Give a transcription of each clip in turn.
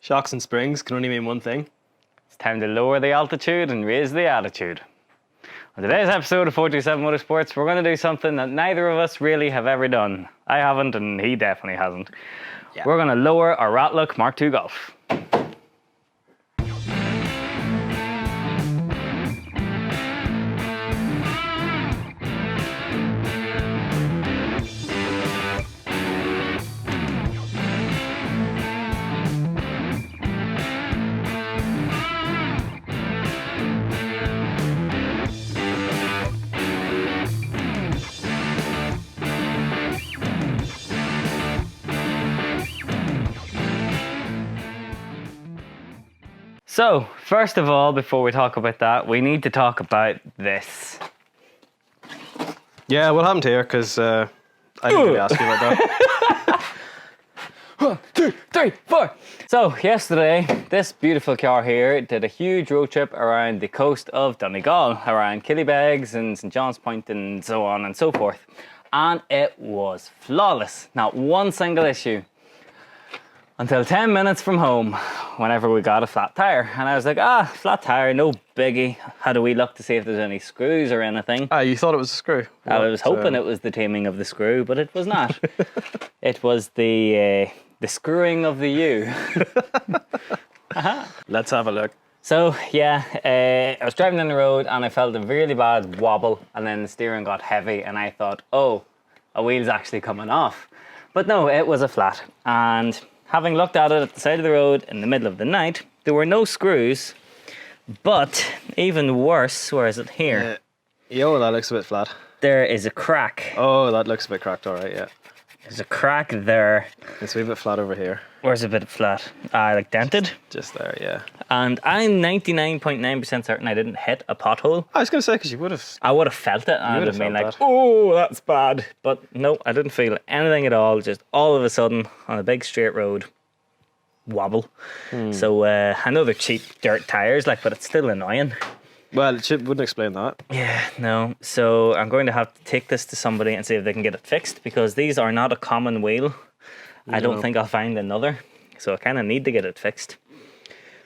Shocks and springs can only mean one thing. It's time to lower the altitude and raise the attitude. On today's episode of 427 Motorsports, we're going to do something that neither of us really have ever done. I haven't, and he definitely hasn't. Yeah. We're going to lower our Rattluck Mk2 Golf. So, first of all, before we talk about that, we need to talk about this. Yeah, what happened here? Because I didn't really ask you about that. 1, 2, 3, 4. So, yesterday, this beautiful car here did a huge road trip around the coast of Donegal, around Killybegs and St. John's Point and so on and so forth. And it was flawless. Not one single issue. Until 10 minutes from home, whenever we got a flat tire. And I was like, flat tire, no biggie. Had a wee look to see if there's any screws or anything. You thought it was a screw? I was hoping it was the taming of the screw, but it was not. It was the screwing of the U. Let's have a look. So, yeah, I was driving down the road and I felt a really bad wobble, and then the steering got heavy and I thought, oh, a wheel's actually coming off. But no, it was a flat. And having looked at it at the side of the road in the middle of the night, there were no screws, but even worse, where is it here? Yo, that looks a bit flat. There is a crack. Oh, that looks a bit cracked, all right, yeah. There's a crack there. It's a wee bit flat over here. Where's a bit flat? Like dented? Just there, yeah. And I'm 99.9% certain I didn't hit a pothole. I was going to say, because you would have... I would have felt it, and I would have been like, oh, that's bad. But no, I didn't feel anything at all. Just all of a sudden, on a big straight road, wobble. So I know they're cheap dirt tires, but it's still annoying. Well, it wouldn't explain that. Yeah, no. So I'm going to have to take this to somebody and see if they can get it fixed, because these are not a common wheel. No. I don't think I'll find another. So I kind of need to get it fixed.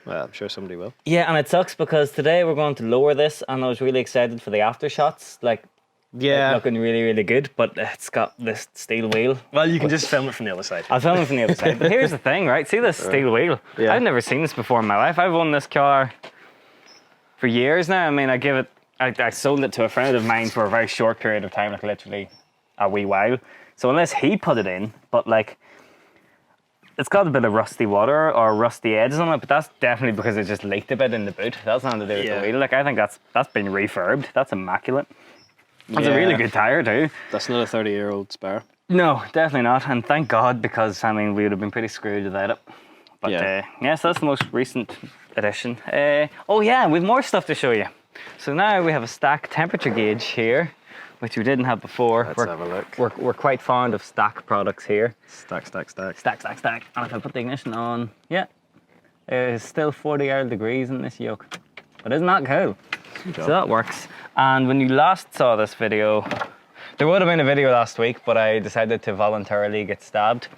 Well, I'm sure somebody will. Yeah, and it sucks because today we're going to lower this, and I was really excited for the after shots. Looking really, really good, but it's got this steel wheel. Well, you can just film it from the other side. I'll film it from the other side. But here's the thing, right? See this steel wheel? Yeah. I've never seen this before in my life. I've owned this car for years now. I mean, I sold it to a friend of mine for a very short period of time, literally a wee while. So unless he put it in, but it's got a bit of rusty water or rusty edges on it, but that's definitely because it just leaked a bit in the boot. That's nothing to do with the wheel. I think that's been refurbed. That's immaculate. That's a really good tire too. That's not a 30-year-old spare. No, definitely not. And thank God, because we would have been pretty screwed without it. But so that's the most recent edition. We've more stuff to show you. So now we have a stack temperature gauge here, which we didn't have before. Let's have a look. We're quite fond of stack products here. Stack. And if I put the ignition on, it's still 40 degrees in this yoke. But isn't that cool? So that works. And when you last saw this video, there would have been a video last week, but I decided to voluntarily get stabbed.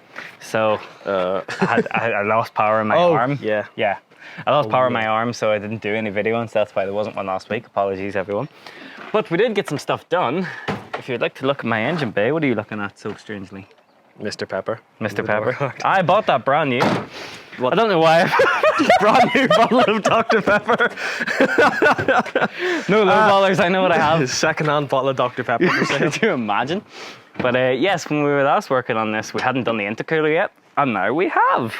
So I lost power in my arm. Yeah. I lost power in my arm, so I didn't do any video, and so that's why there wasn't one last week. Apologies, everyone. But we did get some stuff done. If you'd like to look at my engine bay, what are you looking at so strangely? Mr. Pepper. Mr. Pepper. I bought that brand new. What? I don't know why. Brand new bottle of Dr. Pepper. No low ballers, I know what I have. Second-hand bottle of Dr. Pepper. Could you imagine? But yes, when we were last working on this, we hadn't done the intercooler yet, and now we have.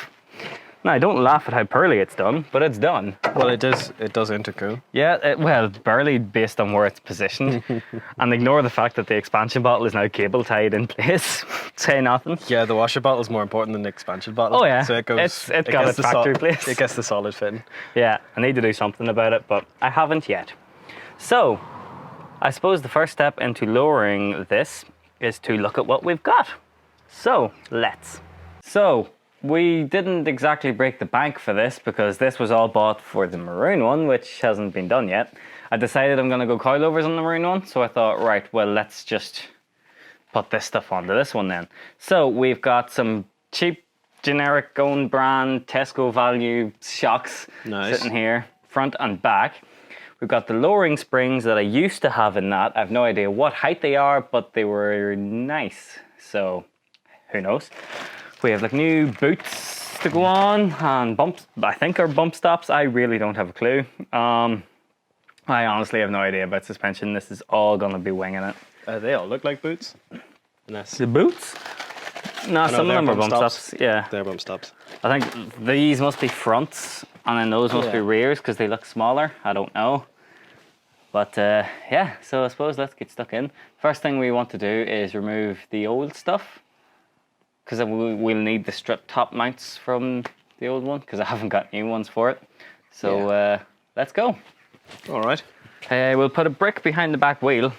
Now, don't laugh at how poorly it's done, but it's done. Well, it does intercool. Yeah, barely based on where it's positioned. And ignore the fact that the expansion bottle is now cable tied in place. Say nothing. Yeah, the washer bottle is more important than the expansion bottle. Oh yeah, so it got its factory place. It gets the solid fitting. Yeah, I need to do something about it, but I haven't yet. So, I suppose the first step into lowering this is to look at what we've got. So, let's. So, we didn't exactly break the bank for this because this was all bought for the maroon one, which hasn't been done yet. I decided I'm going to go coilovers on the maroon one, so I thought, right, well, let's just put this stuff onto this one then. So we've got some cheap generic own brand Tesco value shocks Nice. sitting here, front and back. We've got the lowering springs that I used to have in that. I have no idea what height they are, but they were nice. So who knows? We have like new boots to go on and bumps. I think are bump stops. I really don't have a clue. I honestly have no idea about suspension. This is all gonna be winging it. They all look like boots. Nice. The boots? No, some of them are bump stops. Yeah. They're bump stops. I think these must be fronts and then those must be rears because they look smaller. I don't know. But yeah, so I suppose let's get stuck in. First thing we want to do is remove the old stuff because we'll need the strip top mounts from the old one because I haven't got new ones for it. So let's go. All right. We'll put a brick behind the back wheel.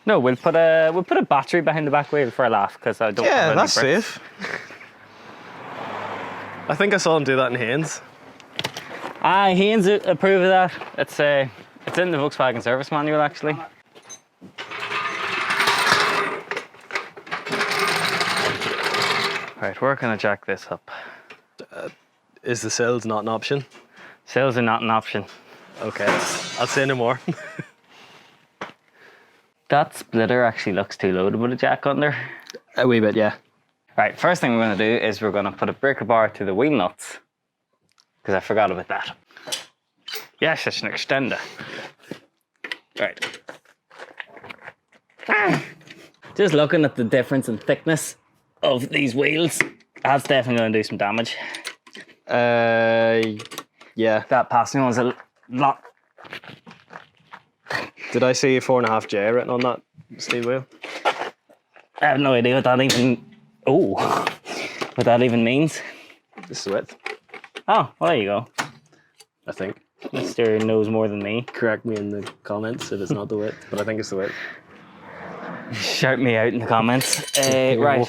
No, we'll put a battery behind the back wheel for a laugh because I don't have any that's bricks. safe. I think I saw him do that in Haynes. Haynes approve of that. It's in the Volkswagen service manual actually. Right, we're gonna jack this up. Is the sills not an option? Sills are not an option. Okay, I'll say no more. That splitter actually looks too low to put a jack under. A wee bit, yeah. Right, first thing we're gonna do is we're gonna put a breaker bar to the wheel nuts because I forgot about that. Yes, it's an extender. Right. Just looking at the difference in thickness of these wheels, that's definitely going to do some damage. Yeah. That passing one's a lot. Did I see 4.5J written on that steel wheel? I have no idea what that even. Oh, what that even means. This is width, Oh, well, there you go. I think. Mr. knows more than me. Correct me in the comments if it's not the width, but I think it's the width. Shout me out in the comments. Right.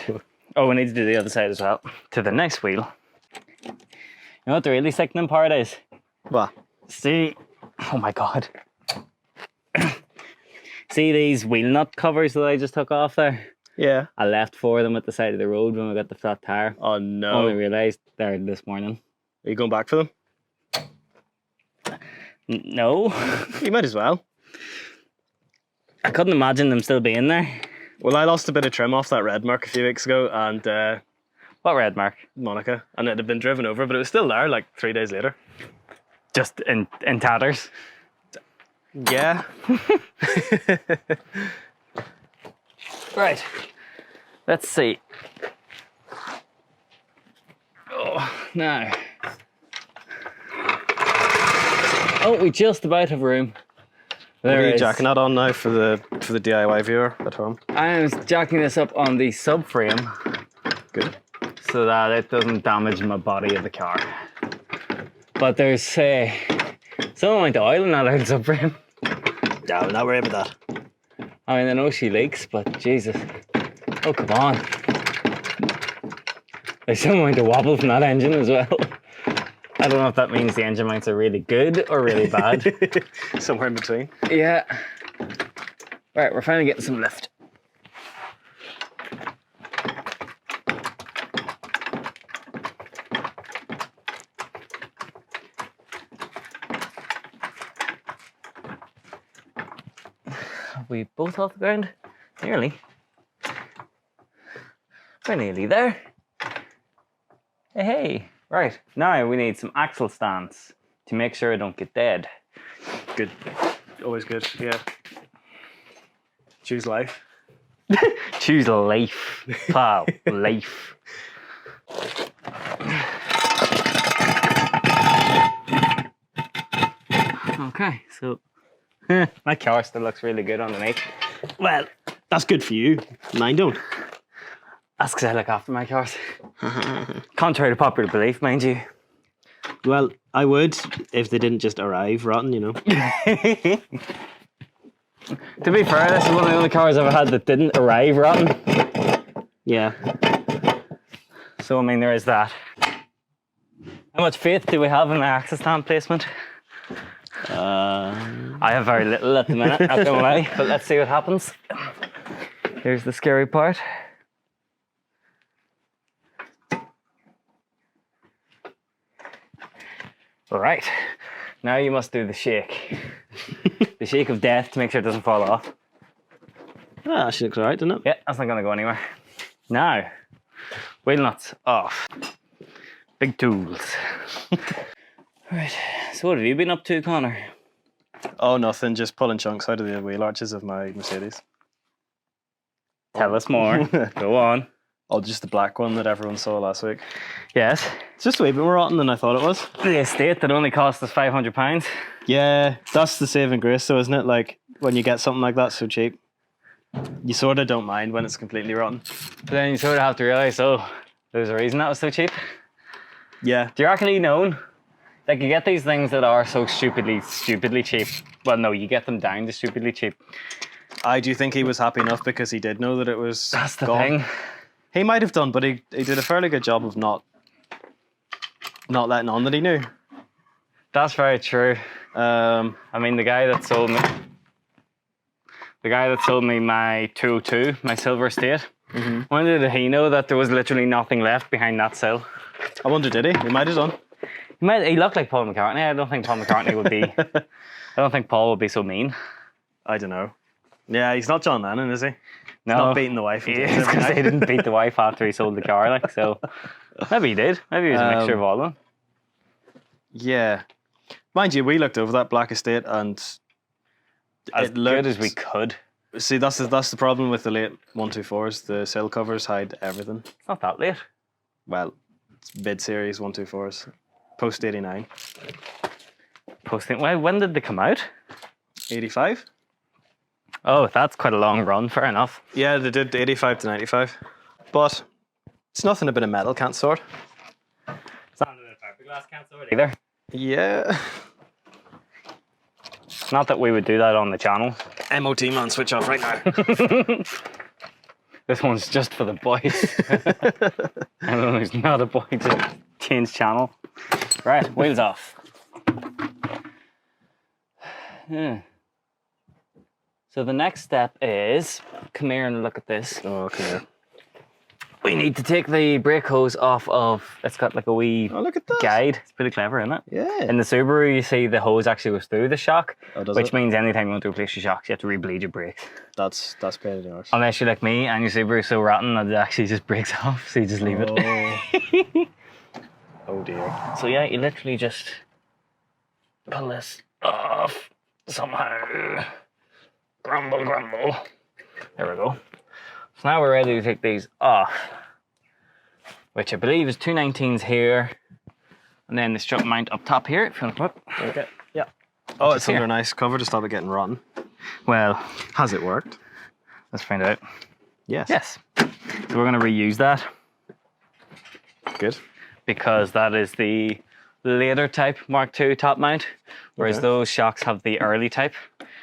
Oh, we need to do the other side as well. To the next wheel. You know what the really sickening part is? What? See, oh my god. See these wheel nut covers that I just took off there? Yeah. I left 4 of them at the side of the road when we got the flat tire. Oh no. Only realised there this morning. Are you going back for them? No. You might as well. I couldn't imagine them still being there. Well, I lost a bit of trim off that red mark a few weeks ago, and What red mark? Monica, and it had been driven over, but it was still there like 3 days later. Just in tatters. Yeah. Right. Let's see. Oh, now. Oh, we just about have room. What are you is. jacking that on now for the DIY viewer at home? I'm jacking this up on the subframe Good. so that it doesn't damage my body of the car. But there's some amount of oil in that old subframe. Yeah, I'm not worried about that. I mean, I know she leaks, but Jesus. Oh, come on. There's some amount of wobble from that engine as well. I don't know if that means the engine mounts are really good or really bad. Somewhere in between. Yeah. Right, we're finally getting some lift. Are we both off the ground? Nearly. We're nearly there. Hey. Right, now we need some axle stands to make sure I don't get dead. Good. Always good, yeah. Choose life. Choose life, pal, life. Okay, so my car still looks really good underneath. Well, that's good for you. Mine don't. That's because I look after my cars. Contrary to popular belief, mind you. Well, I would if they didn't just arrive rotten, you know. To be fair, this is one of the only cars I've ever had that didn't arrive rotten. Yeah. So, I mean, there is that. How much faith do we have in my axle stand placement? I have very little at the minute, not gonna lie, but let's see what happens. Here's the scary part. Right. Now you must do the shake. The shake of death to make sure it doesn't fall off. Ah, actually looks alright, doesn't it? Yeah, that's not going to go anywhere. Now, wheel nuts off. Big tools. Right, so what have you been up to, Connor? Oh, nothing. Just pulling chunks out of the wheel arches of my Mercedes. Tell us more. Go on. Oh, just the black one that everyone saw last week. Yes. It's just a wee bit more rotten than I thought it was. The estate that only cost us £500. Yeah, that's the saving grace, though, isn't it? Like, when you get something like that so cheap, you sort of don't mind when it's completely rotten. But then you sort of have to realise, oh, there's a reason that was so cheap. Yeah. Do you reckon he'd known? Like, you get these things that are so stupidly cheap. Well, no, you get them down to stupidly cheap. I do think he was happy enough because he did know that it was That's the gone. thing. He might have done, but he did a fairly good job of not letting on that he knew. That's very true. I mean, the guy that sold me my 202, my Silver Estate, when did he know that there was literally nothing left behind that sill? I wonder, did he? He might have done. He looked like Paul McCartney. I don't think Paul McCartney would be. I don't think Paul would be so mean. I don't know. Yeah, he's not John Lennon, is he? No, he's not beating the wife. It's because they didn't beat the wife after he sold the car. Like, so maybe he did. Maybe it was a mixture of all of them. Yeah, mind you, we looked over that black estate and As good as we could. See, that's the problem with the late 124s. The sill covers hide everything. It's not that late. Well, it's mid-series 124s, post 89, Well, when did they come out? 85. Oh, that's quite a long run. Fair enough. Yeah, they did 85 to 95, but it's nothing a bit of metal can't sort. It's not a bit of fiberglass can't sort either. Yeah. Not that we would do that on the channel. MOT man, switch off right now. This one's just for the boys. Anyone who's not a boy to change channel. Right, wheels off. Yeah. So the next step is, come here and look at this. Oh, come here. We need to take the brake hose off of, it's got like a wee look at that. guide. It's pretty clever, isn't it? Yeah. In the Subaru, you see the hose actually goes through the shock, does which it? means anytime you want to replace your shocks, you have to rebleed your brakes. That's pain in the arse. Unless you're like me and your Subaru's so rotten that it actually just breaks off, so you just leave it. Oh dear. So yeah, you literally just pull this off somehow. Grumble, grumble. There we go. So now we're ready to take these off, which I believe is 219s here, and then the strut mount up top here, if you want to look. Okay. Yeah. Oh, it's here. under a nice cover to stop it getting rotten. Well, Has it worked? let's find out. Yes. Yes. So we're going to reuse that Good. because that is the later type Mark II top mount, whereas Okay. those shocks have the early type.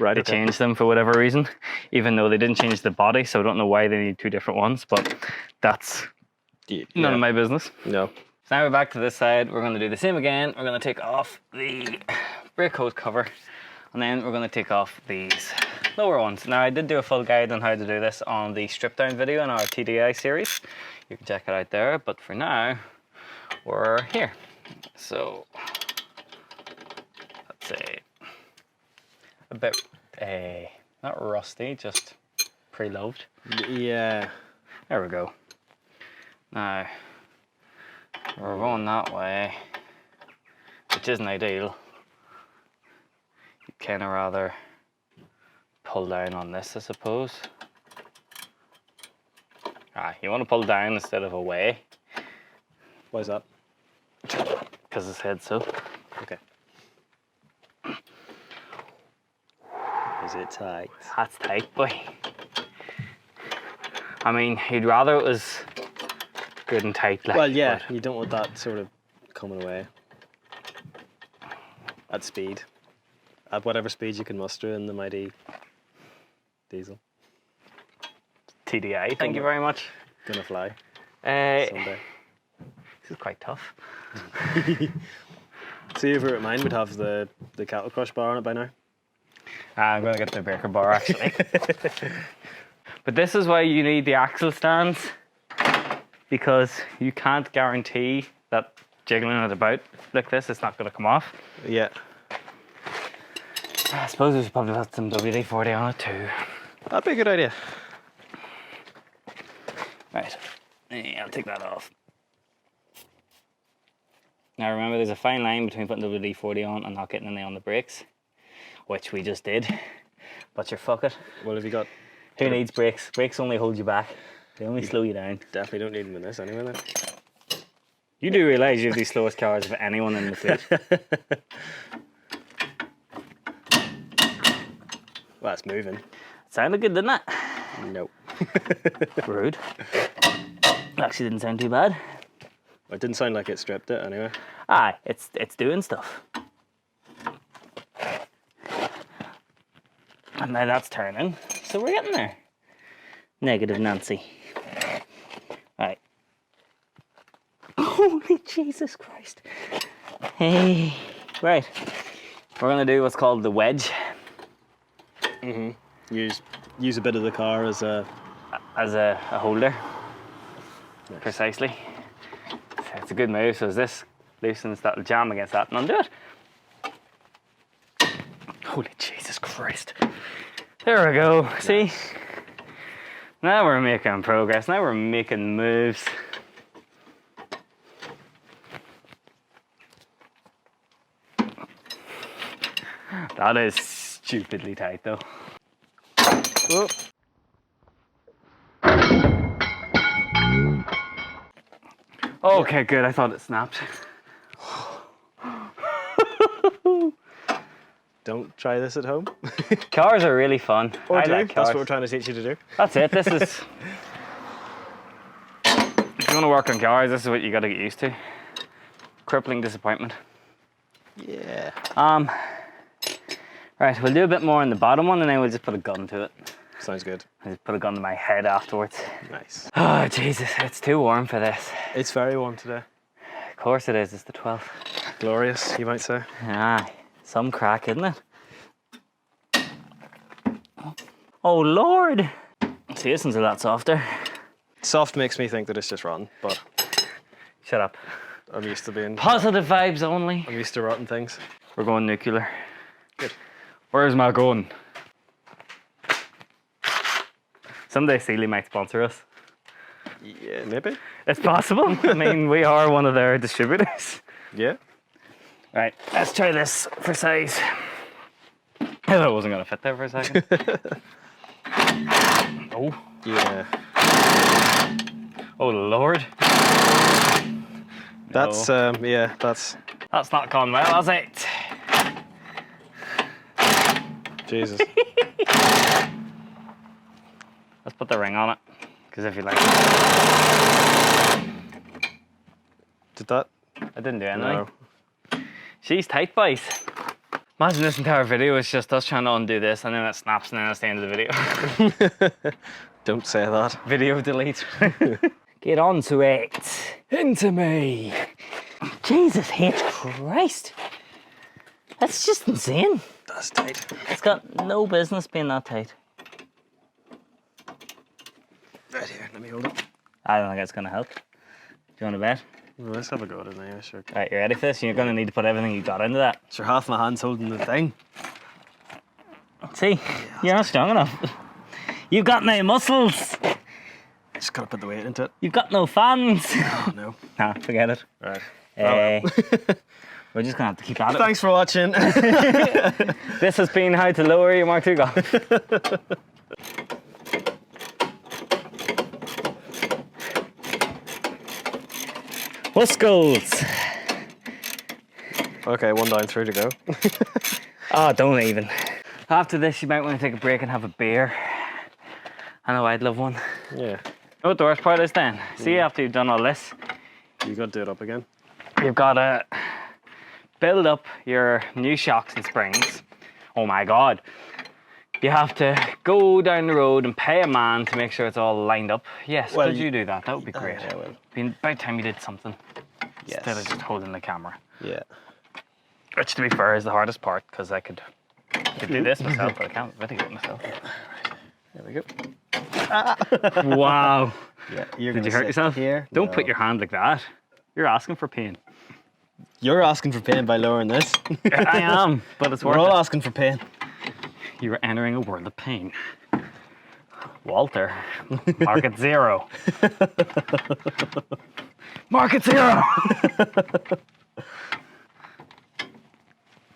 Right. They Okay. changed them for whatever reason, even though they didn't change the body, so I don't know why they need two different ones, but that's none of my business. No. So now we're back to this side. We're going to do the same again. We're going to take off the brake hose cover, and then we're going to take off these lower ones. Now, I did do a full guide on how to do this on the strip down video in our TDI series. You can check it out there, but for now, we're here. So, let's say a bit, not rusty, just pre-loved. Yeah. There we go. Now, we're going that way, which isn't ideal. You'd kind of rather pull down on this, I suppose. You want to pull down instead of away, Why is that? because it's said so. Okay. Is it tight? That's tight, boy. I mean, you'd rather it was good and tight. Like, Well, yeah, but you don't want that sort of coming away at speed. At whatever speed you can muster in the mighty diesel. TDI, thank you very much. Gonna fly This someday. is quite tough. See, if we were at mine, we'd have the cattle crush bar on it by now. I'm going to get the breaker bar, actually. But this is why you need the axle stands, because you can't guarantee that jiggling it about like this, it's not going to come off. Yeah. I suppose we should probably put some WD-40 on it too. That'd be a good idea. Right, yeah, I'll take that off. Now remember, there's a fine line between putting WD-40 on and not getting any on the brakes, which we just did. But you're fuck it. What have you got? Who needs brakes? Brakes only hold you back. They only slow you down. Definitely don't need them in this anyway then. You do realise you have the slowest cars of anyone in the fleet. Well, it's moving. Sounded good, didn't it? Nope. Rude. Actually didn't sound too bad. It didn't sound like it stripped it anyway. Aye, it's doing stuff. And now that's turning, so we're getting there. Negative Nancy. Right. Holy Jesus Christ. Hey. Right. We're gonna do what's called the wedge. Use a bit of the car as a holder. Nice. Precisely. So it's a good move. So as this loosens, that'll jam against that and undo it. Holy Jesus Christ. There we go. Nice. See? Now we're making progress. Now we're making moves. That is stupidly tight though. Whoa. Okay, good. I thought it snapped. Don't try this at home. Cars are really fun. Or I do. like cars. That's what we're trying to teach you to do. That's it. This is... If you want to work on cars, this is what you got to get used to. Crippling disappointment. Yeah. Right, we'll do a bit more on the bottom one and then we'll just put a gun to it. Sounds good. I'll just put a gun to my head afterwards. Nice. Oh, Jesus, it's too warm for this. It's very warm today. Of course it is, it's the 12th. Glorious, you might say. Aye, some crack, isn't it? Oh, Lord! See, this one's a lot softer. Soft makes me think that it's just rotten, but... Shut up. I'm used to being... Positive vibes only. I'm used to rotten things. We're going nuclear. Good. Where's my gun? Someday Sealy might sponsor us. Yeah, maybe. It's possible. I mean, we are one of their distributors. Yeah. Right, let's try this for size. I thought it wasn't going to fit there for a second. Oh. Yeah. Oh, Lord. That's, no. yeah, that's... That's not gone well, has it? Jesus. Let's put the ring on it, because if you like... Did that? I didn't do anything. No. She's tight, boys. Imagine this entire video is just us trying to undo this, and then it snaps, and then it's the end of the video. Don't say that. Video delete. Get on to it. Into me. Jesus H. Christ. That's just insane. That's tight. It's got no business being that tight. Right here, let me hold it. I don't think it's going to help. Do you want to bet? Well, let's have a go at it now, yeah, sure. Right, you ready for this? You're going to need to put everything you got into that. Sure, half my hand's holding the thing. See, you're not strong enough. You've got no muscles. Just gotta put the weight into it. You've got no fans. Oh, no. Nah, forget it. Right. We're just going to have to keep at it. Thanks for watching. This has been how to lower your Mk2 Golf. What's goals? Okay, 1 down, 3 to go. Oh, don't even. After this, you might want to take a break and have a beer. I know I'd love one. Yeah. You know what the worst part is then? See, after you've done all this, You gotta do it up again. you've got to build up your new shocks and springs. Oh my God. You have to go down the road and pay a man to make sure it's all lined up. Yes, Well, could you do that? That would be great. Yeah, well. Been about time you did something. Yes. Instead of just holding the camera. Yeah. Which, to be fair, is the hardest part, because I could do this myself, but I can't video it myself. There we go. Wow. Yeah. You're Did you gonna hurt sit yourself? Here? Don't No. put your hand like that. You're asking for pain. You're asking for pain by lowering this. I am, but it's worth We're all it. asking for pain. You are entering a world of pain. Walter, market 0. Market 0!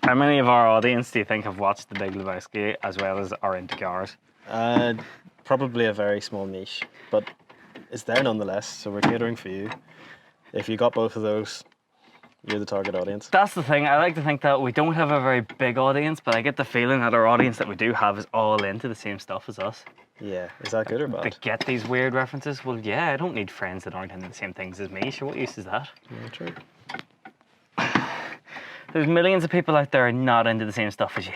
How many of our audience do you think have watched The Big Lebowski as well as are into cars? Probably a very small niche, but it's there nonetheless, so we're catering for you. If you got both of those, you're the target audience. That's the thing. I like to think that we don't have a very big audience, but I get the feeling that our audience that we do have is all into the same stuff as us. Yeah, is that good or bad? They get these weird references. Well, yeah, I don't need friends that aren't into the same things as me. Sure, what use is that? Yeah, true. There's millions of people out there not into the same stuff as you.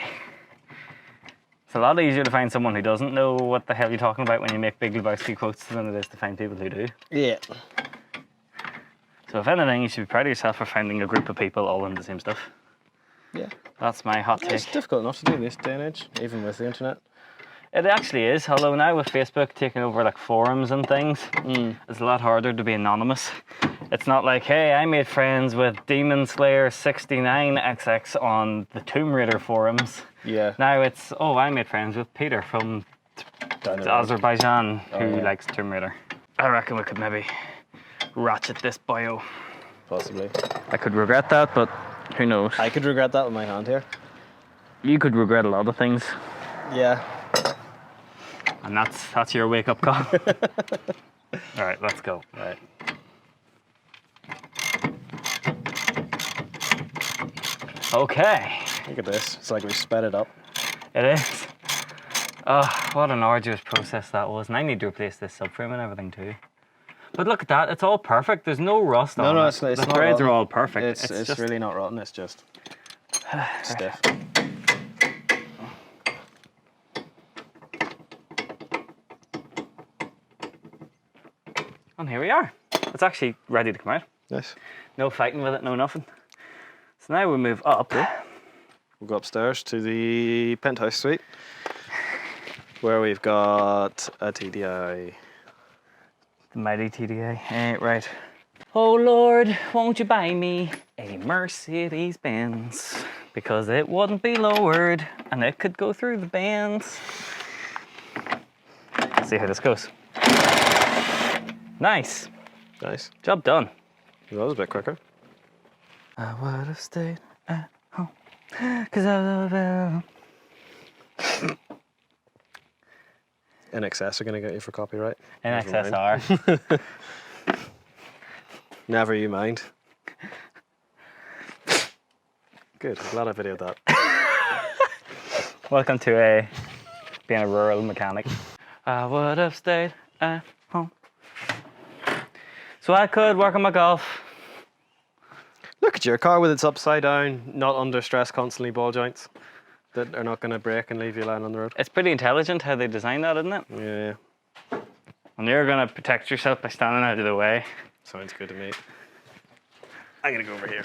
It's a lot easier to find someone who doesn't know what the hell you're talking about when you make Big Lebowski quotes than it is to find people who do. Yeah. So if anything, you should be proud of yourself for finding a group of people all into the same stuff. Yeah. That's my hot take. It's difficult enough to do in this day and age, even with the internet. It actually is, although now with Facebook taking over like forums and things, it's a lot harder to be anonymous. It's not like, hey, I made friends with Demon Slayer 69XX on the Tomb Raider forums. Yeah. Now it's, oh, I made friends with Peter from Azerbaijan who likes Tomb Raider. I reckon we could maybe ratchet this bio. Possibly. I could regret that, but who knows? I could regret that with my hand here. You could regret a lot of things. Yeah. And that's your wake-up call. All right, let's go. All right. Okay. Look at this. It's like we sped it up. It is. Oh, what an arduous process that was. And I need to replace this subframe and everything too. But look at that. It's all perfect. There's no rust on it. No, it's the not threads rotten. are all perfect. It's just really not rotten. It's just stiff. And here we are. It's actually ready to come out. Nice. No fighting with it, no nothing. So now we move up. We'll go upstairs to the penthouse suite, where we've got a TDI. The mighty TDA. Right. Oh Lord, won't you buy me a Mercedes Benz? Because it wouldn't be lowered and it could go through the bands. Let's see how this goes. Nice. Nice. Job done. That was a bit quicker. I would have stayed at home. Cause I love it. NXS are going to get you for copyright. NXSR. Never you mind. Good. I'm glad I videoed that. Welcome to being a rural mechanic. I would have stayed at home. So I could work on my golf. Look at your car with its upside down, not under stress constantly ball joints that are not going to break and leave you lying on the road. It's pretty intelligent how they designed that, isn't it? Yeah. And you're going to protect yourself by standing out of the way. Sounds good to me. I'm going to go over here.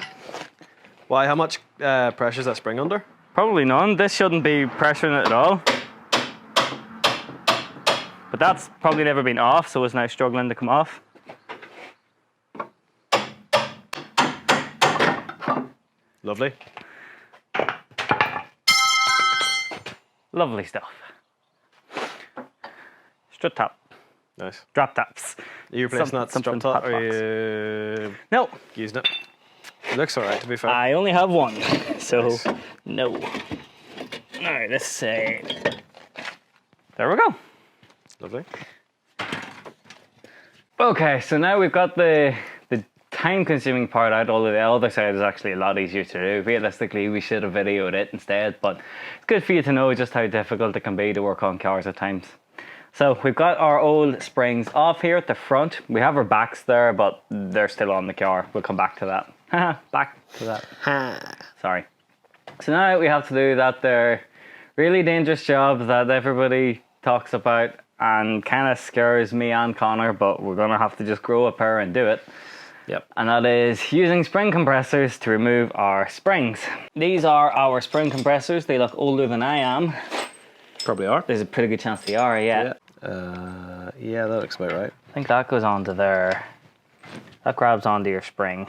Why? How much pressure is that spring under? Probably none. This shouldn't be pressuring it at all. But that's probably never been off, so it's now struggling to come off. Lovely. Lovely stuff. Strut top. Nice. Drop tops. Are you replacing that strut top or are you No. using it? It looks alright, to be fair. I only have one, so Nice. no. Alright, let's say. There we go. Lovely. Okay, so now we've got the time-consuming part out, although the other side is actually a lot easier to do. Realistically, we should have videoed it instead, but it's good for you to know just how difficult it can be to work on cars at times. So we've got our old springs off here at the front. We have our backs there, but they're still on the car. We'll come back to that. Back to that. Sorry. So now we have to do that there really dangerous job that everybody talks about and kind of scares me and Connor, but we're going to have to just grow a pair and do it. Yep. And that is using spring compressors to remove our springs. These are our spring compressors. They look older than I am. Probably are. There's a pretty good chance they are, yeah. Yeah, that looks about right. I think that goes onto there. That grabs onto your spring.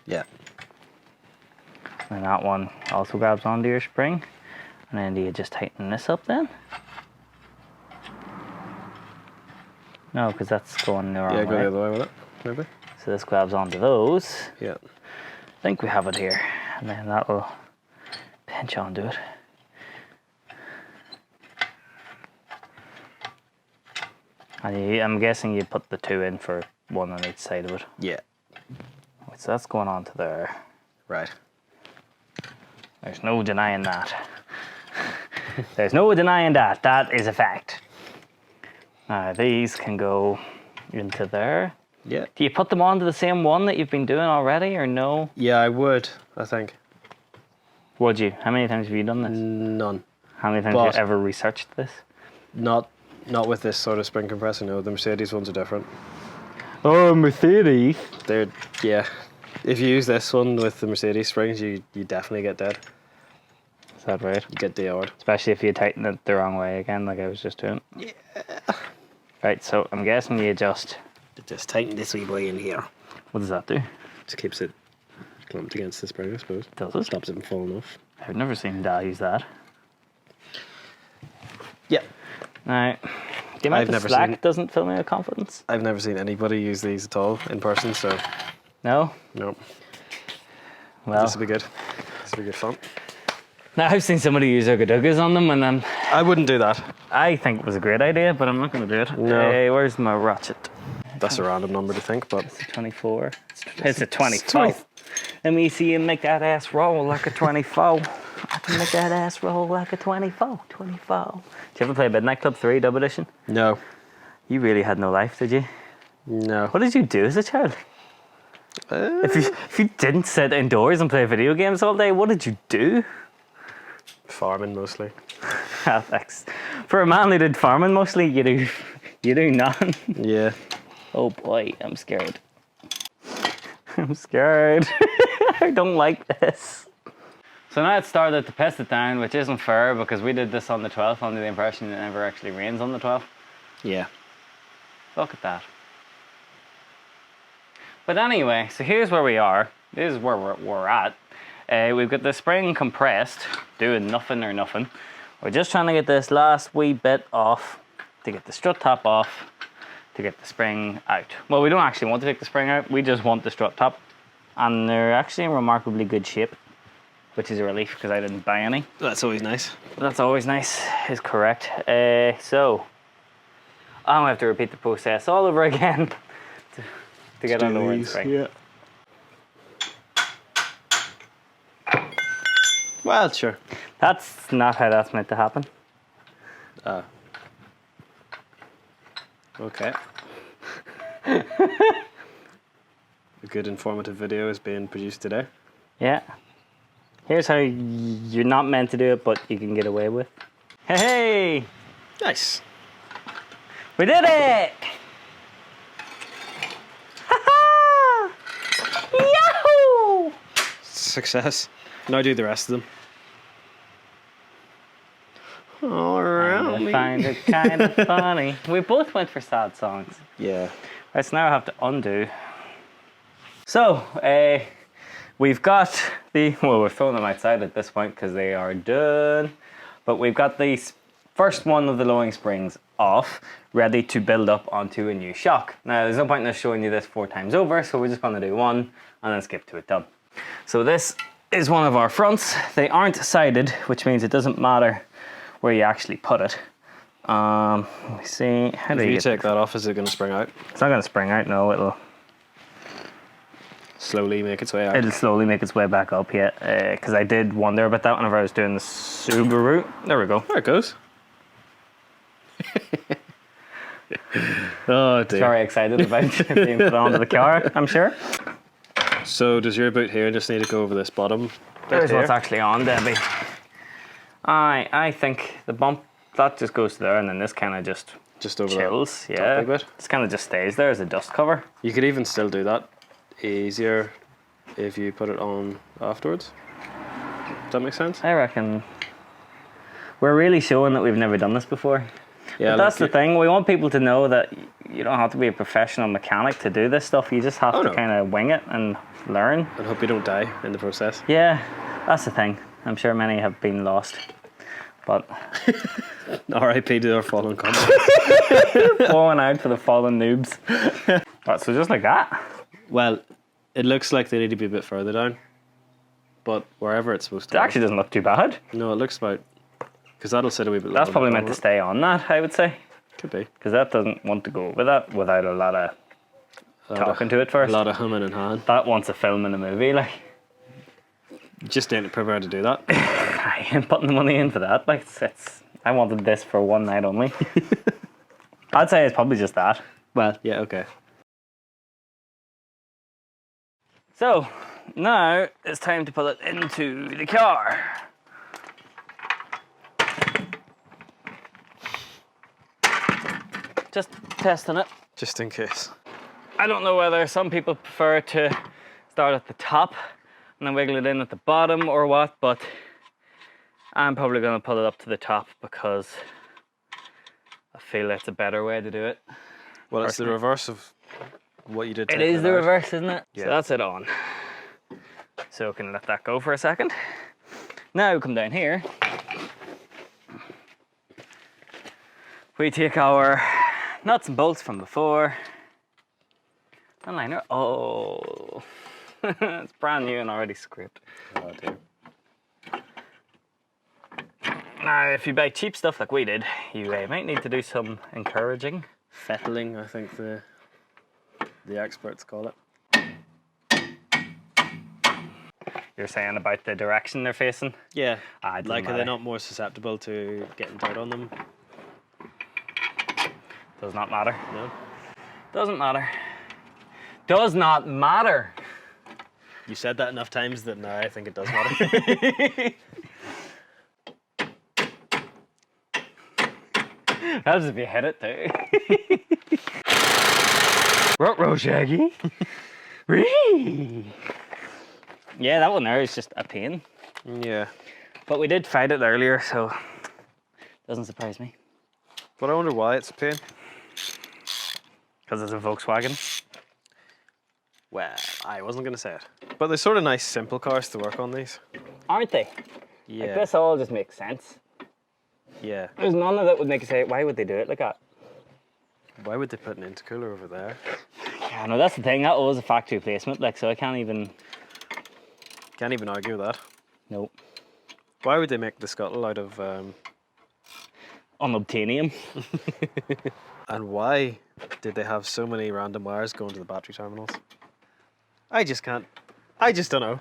Yeah. And that one also grabs onto your spring. And then do you just tighten this up then? No, because that's going the wrong way. Yeah, go the other way with it, maybe. So this grabs onto those. Yeah. I think we have it here. And then that'll pinch onto it. And I'm guessing you put the 2 in for 1 on each side of it. Yeah. So that's going on to there. Right. There's no denying that. There's no denying that. That is a fact. Now these can go into there. Yeah. Do you put them onto the same one that you've been doing already, or no? Yeah, I would, I think. Would you? How many times have you done this? None. How many times have you ever researched this? Not with this sort of spring compressor, no. The Mercedes ones are different. Oh, Mercedes. They're, yeah. If you use this one with the Mercedes springs, you definitely get dead. Is that right? You get DR'd. Especially if you tighten it the wrong way again, like I was just doing. Yeah. Right, so I'm guessing you just tighten this wee boy in here. What does that do? Just keeps it clumped against the spring, I suppose. Does it? Stops it from falling off. I've never seen Dad use that. Yeah. Now, the amount of slack doesn't fill me with confidence. I've never seen anybody use these at all in person, so... No? No. Well... This will be good. This will be good fun. Now, I've seen somebody use Ugga on them, and I wouldn't do that. I think it was a great idea, but I'm not going to do it. No. Hey, where's my ratchet? That's a random number to think, but... It's a 24. It's a 24. Let me see you make that ass roll like a 24. I can make that ass roll like a 24. 24. Did you ever play Midnight Club 3 Dub Edition? No. You really had no life, did you? No. What did you do as a child? If you didn't sit indoors and play video games all day, what did you do? Farming, mostly. Thanks. For a man who did farming mostly, you do nothing. Yeah. Oh boy, I'm scared. I'm scared. I don't like this. So now it's started to piss it down, which isn't fair because we did this on the 12th under the impression it never actually rains on the 12th. Yeah. Look at that. But anyway, so here's where we are. This is where we're at. We've got the spring compressed, doing nothing or nothing. We're just trying to get this last wee bit off to get the strut top off, to get the spring out. Well, we don't actually want to take the spring out, we just want the strut top. And they're actually in remarkably good shape, which is a relief because I didn't buy any. That's always nice. That's always nice, is correct. So, I'm gonna have to repeat the process all over again to get on the windspring. Yeah. Well, sure. That's not how that's meant to happen. Okay. A good informative video is being produced today. Yeah. Here's how you're not meant to do it, but you can get away with. Hey! Nice. We did it! Ha-ha! Yahoo! Success. Now do the rest of them. Alright. I find it kind of funny. We both went for sad songs. Yeah. Right, so now I have to undo. So, we've got well, we're throwing them outside at this point because they are done. But we've got the first one of the lowering springs off, ready to build up onto a new shock. Now, there's no point in us showing you this 4 times over, so we're just going to do one and then skip to it done. So this is one of our fronts. They aren't sided, which means it doesn't matter where you actually put it. Let me see. How do you take that off? Is it going to spring out? It's not going to spring out. No, it'll slowly make its way out. It'll slowly make its way back up. Yeah, because I did wonder about that whenever I was doing the Subaru. There we go. There it goes. Oh dear. Very excited about being put onto the car, I'm sure. So does your boot here just need to go over this bottom? There's what's actually on, Debbie. I think the bump, that just goes there, and then this kind of just over chills. That yeah, bit. This kind of just stays there as a dust cover. You could even still do that easier if you put it on afterwards. Does that make sense? I reckon we're really showing that we've never done this before. Yeah, but that's the thing. We want people to know that you don't have to be a professional mechanic to do this stuff. You just have to kind of wing it and learn. And hope you don't die in the process. Yeah. That's the thing. I'm sure many have been lost. But R.I.P. to our fallen comrades. falling out for the fallen noobs. Right, so just like that. Well, it looks like they need to be a bit further down. But wherever it's supposed to It actually doesn't look too bad. No, it looks about... Because that'll sit a wee bit That's lower probably than meant to it. stay on that, I would say. Could be. Because that doesn't want to go with that without a lot of talking to it first. A lot of humming in hand. That wants a film in a movie, like. Just ain't prepared to do that. I ain't putting the money in for that. Like, I wanted this for one night only. I'd say it's probably just that. Well, yeah, okay. So, now it's time to put it into the car. Just testing it. Just in case. I don't know whether some people prefer to start at the top and then wiggle it in at the bottom or what, but I'm probably going to put it up to the top because I feel it's a better way to do it. Well, it's the reverse of what you did. It is the reverse, isn't it? Yeah. So that's it on. So we can let that go for a second. Now come down here. We take our nuts and bolts from before. And liner. Oh, it's brand new and already scraped. Oh, dear. Now, if you buy cheap stuff like we did, you might need to do some encouraging. Fettling, I think the experts call it. You're saying about the direction they're facing? Yeah. It Like, doesn't are they matter. not more susceptible to getting dirt on them? Does not matter. No. Doesn't matter. Does not matter. You said that enough times that now I think it does matter. Helps if you hit it too. Ruh-roh, Shaggy. Whee! Yeah, that one there is just a pain. Yeah. But we did fight it earlier, so doesn't surprise me. But I wonder why it's a pain. Because it's a Volkswagen. Well, I wasn't going to say it. But they're sort of nice, simple cars to work on these. Aren't they? Yeah. Like this all just makes sense. Yeah. There's none of that would make you say, why would they do it like that? Why would they put an intercooler over there? Yeah, no, that's the thing. That was a factory placement, like, so I can't even... Can't even argue with that. Nope. Why would they make the scuttle out of... Unobtainium. And why did they have so many random wires going to the battery terminals? I just can't. I just don't know.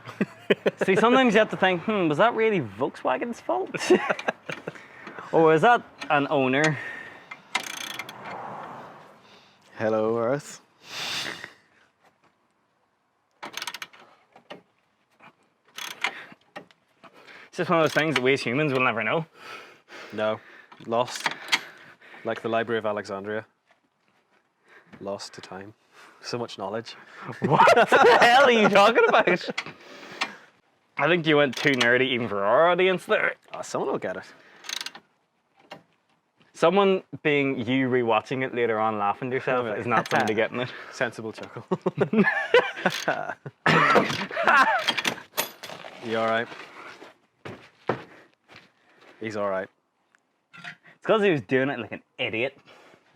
See, sometimes you have to think, was that really Volkswagen's fault? Or is that an owner? Hello, Earth. It's just one of those things that we as humans will never know. No. Lost. Like the Library of Alexandria. Lost to time. So much knowledge. What the hell are you talking about? I think you went too nerdy even for our audience there. Oh, someone will get it. Someone being you rewatching it later on laughing to yourself is not somebody getting it. Sensible chuckle. You alright? He's alright. It's because he was doing it like an idiot.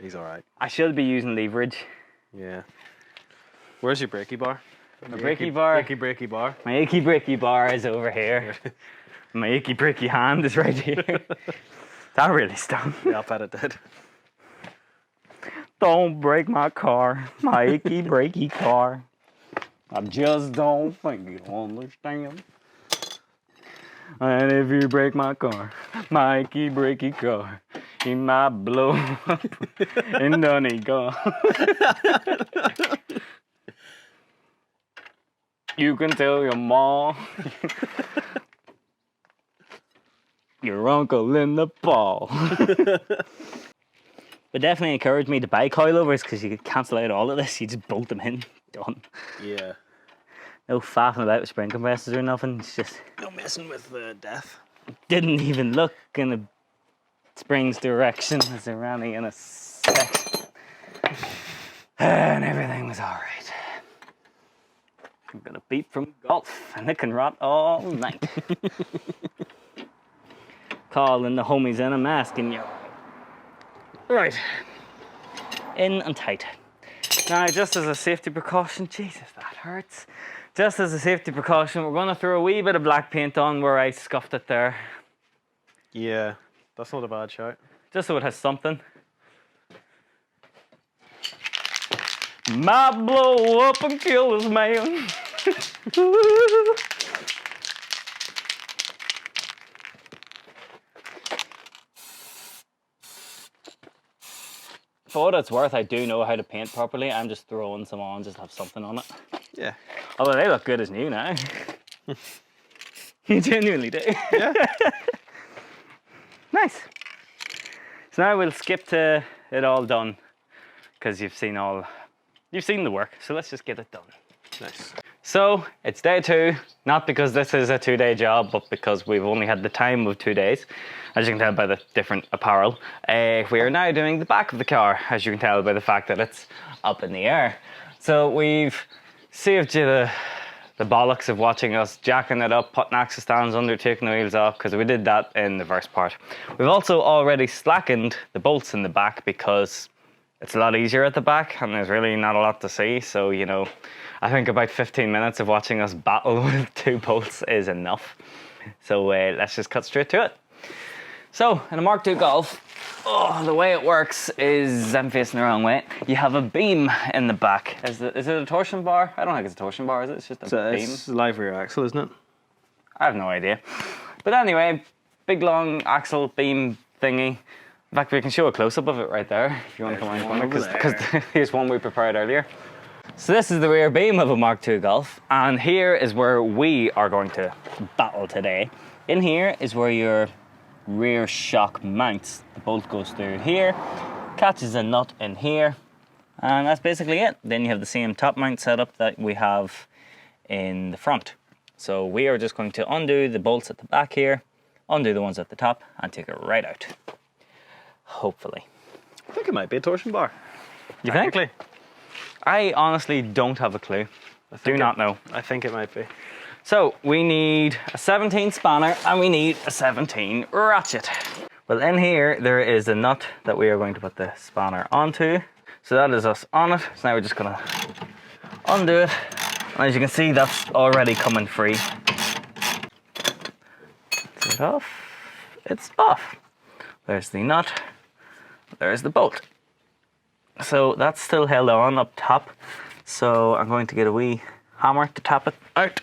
He's alright. I should be using leverage. Yeah. Where's your brakey bar? My brakey bar. Brakey bar. My achy breaky bar is over here. My achy breaky hand is right here. That really stung. Yeah, I'll bet it did. Don't break my car, my achy breaky car. I just don't think you understand. And if you break my car, my achy breaky car, he might blow up and done he gone. You can tell your mom, your uncle in the fall. But definitely encourage me to buy coilovers because you can cancel out all of this. You just bolt them in, done. Yeah. No faffing about with spring compressors or nothing. It's just No messing with death. didn't even look in the spring's direction as they ran in a section. And everything was all right. I've got a beat from golf, and it can rot all night. Calling the homies in, I'm asking you. Right. In and tight. Now, just as a safety precaution, Jesus, that hurts. Just as a safety precaution, we're going to throw a wee bit of black paint on where I scuffed it there. Yeah, that's not a bad shout. Just so it has something. Might blow up and kill this man. For what it's worth, I do know how to paint properly. I'm just throwing some on, just have something on it. Yeah. Although they look good as new now. You genuinely do. Yeah. Nice. So now we'll skip to it all done, because you've seen the work. So let's just get it done. Nice. So it's day 2, not because this is a 2-day job, but because we've only had the time of 2 days, as you can tell by the different apparel. We are now doing the back of the car, as you can tell by the fact that it's up in the air. So we've saved you the bollocks of watching us jacking it up, putting axle stands under, taking the wheels off, because we did that in the first part. We've also already slackened the bolts in the back because it's a lot easier at the back and there's really not a lot to see. So, you know, I think about 15 minutes of watching us battle with 2 bolts is enough. So let's just cut straight to it. So in a Mk2 Golf, the way it works is, I'm facing the wrong way. You have a beam in the back. Is it a torsion bar? I don't think it's a torsion bar, is it? It's just a beam. It's live rear axle, isn't it? I have no idea. But anyway, big long axle beam thingy. In fact, we can show a close-up of it right there if you want to come on because here's one we prepared earlier. So this is the rear beam of a Mk2 Golf, and here is where we are going to battle today. In here is where your rear shock mounts. The bolt goes through here, catches a nut in here, and that's basically it. Then you have the same top mount setup that we have in the front. So we are just going to undo the bolts at the back here, undo the ones at the top, and take it right out. Hopefully. I think it might be a torsion bar. You think? I honestly don't have a clue. Do not know. I think it might be. So we need a 17 spanner and we need a 17 ratchet. Well, in here there is a nut that we are going to put the spanner onto. So that is us on it. So now we're just gonna undo it. And as you can see, that's already coming free. Is it off? It's off. There's the nut. There's the bolt. So that's still held on up top. So I'm going to get a wee hammer to tap it out.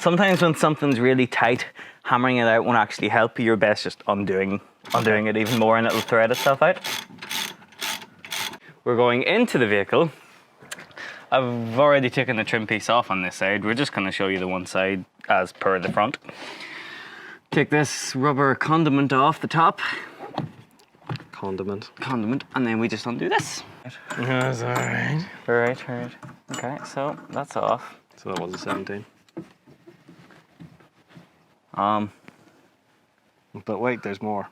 Sometimes when something's really tight, hammering it out won't actually help. You're best just undoing it even more and it'll thread itself out. We're going into the vehicle. I've already taken the trim piece off on this side. We're just going to show you the one side as per the front. Take this rubber condiment off the top. Condiment. And then we just undo this. That's alright. Alright. Okay, so that's off. So that was a 17. But wait, there's more.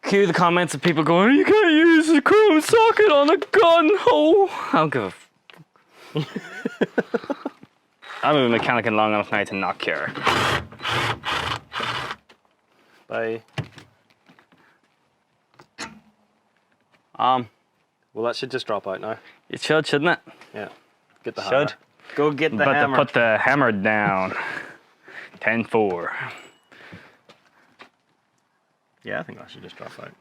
Cue the comments of people going, you can't use a chrome socket on a gun hole. I don't give a I'm a mechanic and long enough now to not care. Bye. Well, that should just drop out now. It should, shouldn't it? Yeah. Get the hammer. Go get the but hammer. Put the hammer down. 10-4. Yeah, I think that should just drop out.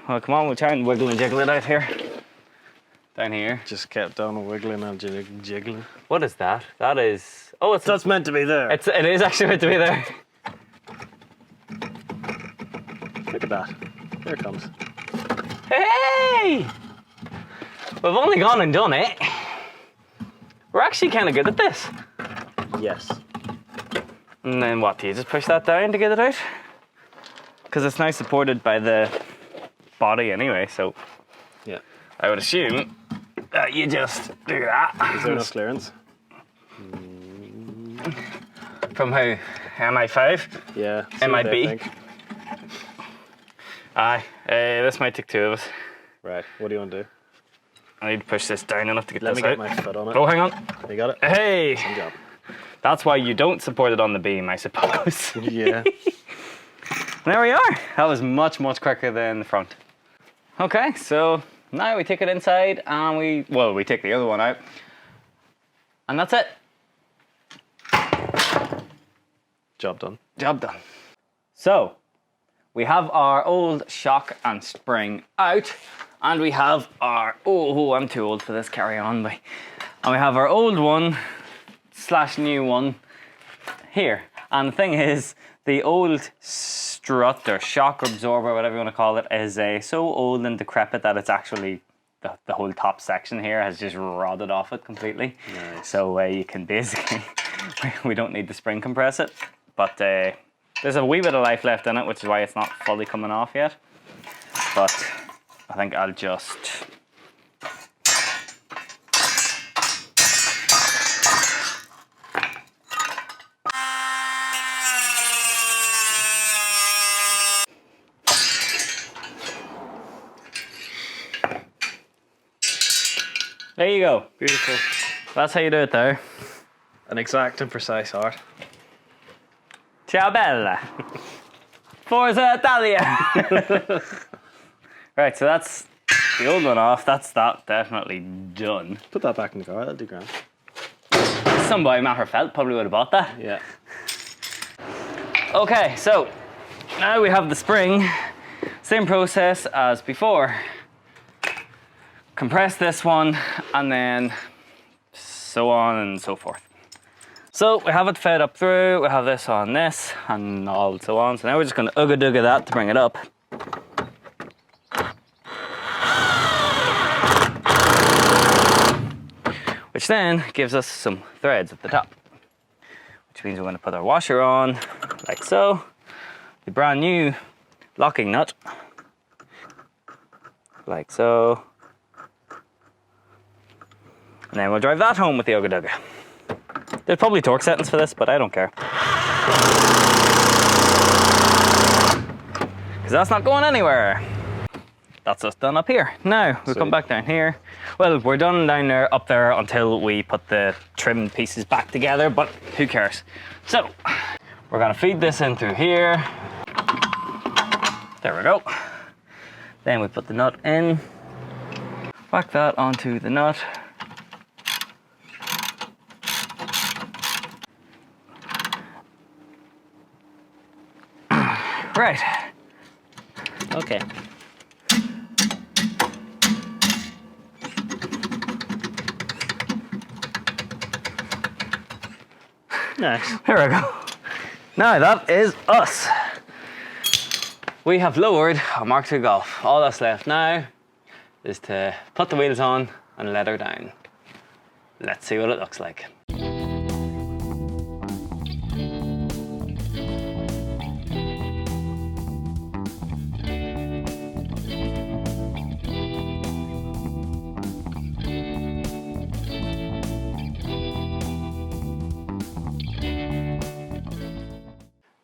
Well, come on, we'll try and wiggle and jiggle it out here. Down here. Just kept on wiggling and jiggling. What is that? That is... Oh, it's... That's meant to be there. It is actually meant to be there. Look at that. There it comes. Hey! We've only gone and done it. We're actually kind of good at this. Yes. And then what, do you just push that down to get it out? Because it's now supported by the body anyway, so... Yeah. I would assume that you just do that. Is there enough clearance? From who? MI5? Yeah. MIB? Aye, this might take 2 of us. Right, what do you want to do? I need to push this down enough to get Let this me out. get my foot on it. Oh, hang on. You got it? Hey! Good job. That's why you don't support it on the beam, I suppose. Yeah. There we are. That was much, much quicker than the front. Okay, so now we take it inside and we take the other one out. And that's it. Job done. Job done. So, we have our old shock and spring out. And we have our, oh, I'm too old for this, carry on. And we have our old one / new one here. And the thing is, the old strut or shock absorber, whatever you want to call it, is so old and decrepit that it's actually, the whole top section here has just rotted off it completely. Nice. So you can basically, we don't need to spring compress it. But there's a wee bit of life left in it, which is why it's not fully coming off yet. But I think I'll just... There you go. Beautiful. That's how you do it there. An exact and precise art. Ciao bella. Forza Italia. Right, so that's the old one off. That's that definitely done. Put that back in the car, that'll do grand. Somebody, matter of fact, probably would have bought that. Yeah. Okay, so now we have the spring. Same process as before. Compress this one and then so on and so forth. So we have it fed up through, we have this on this and all so on. So now we're just going to ugga-dugga that to bring it up. Which then gives us some threads at the top. Which means we're going to put our washer on like so. The brand new locking nut. Like so. And then we'll drive that home with the ugga-dugga. There's probably torque settings for this, but I don't care. Because that's not going anywhere. That's us done up here. Now, we'll come back down here. Well, we're done down there, up there, until we put the trim pieces back together, but who cares? So, we're gonna feed this in through here. There we go. Then we put the nut in. Whack that onto the nut. Right. Okay. Nice. There we go. Now that is us. We have lowered our Mk2 Golf. All that's left now is to put the wheels on and let her down. Let's see what it looks like.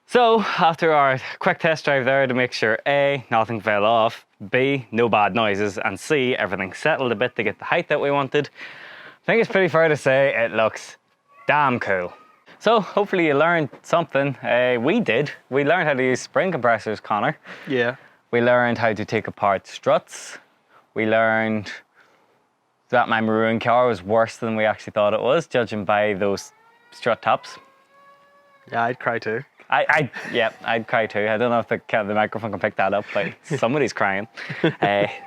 So, after our quick test drive there to make sure A, nothing fell off, B, no bad noises, and C, everything settled a bit to get the height that we wanted, I think it's pretty fair to say it looks damn cool. So, hopefully you learned something. We did. We learned how to use spring compressors, Connor. Yeah. We learned how to take apart struts. We learned that my maroon car was worse than we actually thought it was, judging by those strut tops. Yeah, I'd cry too. Yeah, I'd cry too. I don't know if the microphone can pick that up, but somebody's crying.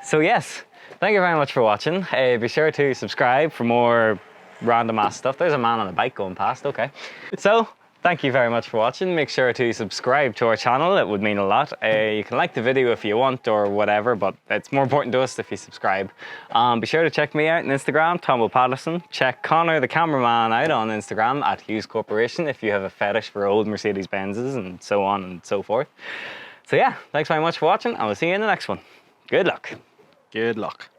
So yes, thank you very much for watching. Be sure to subscribe for more random ass stuff. There's a man on a bike going past, okay. So, thank you very much for watching. Make sure to subscribe to our channel, it would mean a lot. You can like the video if you want or whatever, but it's more important to us if you subscribe. Be sure to check me out on Instagram, Tombo Patterson. Check Connor, the cameraman, out on Instagram at Hughes Corporation if you have a fetish for old Mercedes-Benzes and so on and so forth. So yeah, thanks very much for watching and we'll see you in the next one. Good luck. Good luck.